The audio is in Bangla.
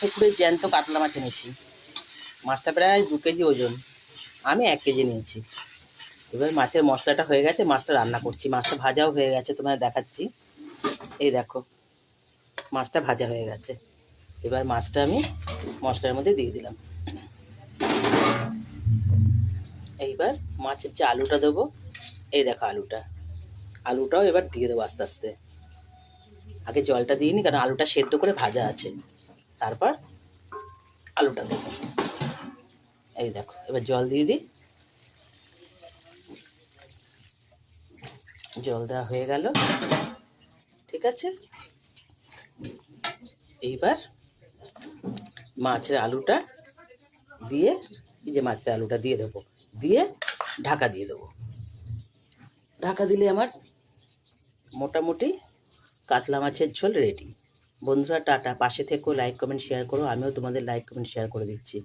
পুকুরে জ্যান্ত কাতলা মাছ এনেছি। মাছটা প্রায় 2 কেজি ওজন, আমি 1 কেজি নিয়েছি। এবার মাছের মশলাটা হয়ে গেছে, মাছটা রান্না করছি। মাছটা ভাজাও হয়ে গেছে, তোমায় দেখাচ্ছি। এই দেখো, মাছটা ভাজা হয়ে গেছে। এবার মাছটা আমি মশলার মধ্যে দিয়ে দিলাম। এইবার মাছের যে আলুটা দেবো, এই দেখো আলুটাও এবার দিয়ে দেবো আস্তে আস্তে। আগে জলটা দিয়ে নি, কারণ আলুটা সেদ্ধ করে ভাজা আছে। তারপর আলুটা দেবো। এই দেখো, এবার জল দিয়ে দিই। জল দেওয়া হয়ে গেল, ঠিক আছে। এইবার মাছের আলুটা দিয়ে, এই যে মাছের আলুটা দিয়ে দেবো, দিয়ে ঢাকা দিয়ে দেবো। ঢাকা দিলে আমার মোটামুটি কাতলা মাছের ঝোল রেডি। বন্ধুরা টাটা, পাশে থেকো, লাইক কমেন্ট শেয়ার করো। আমিও তোমাদের লাইক কমেন্ট শেয়ার করে দিচ্ছি।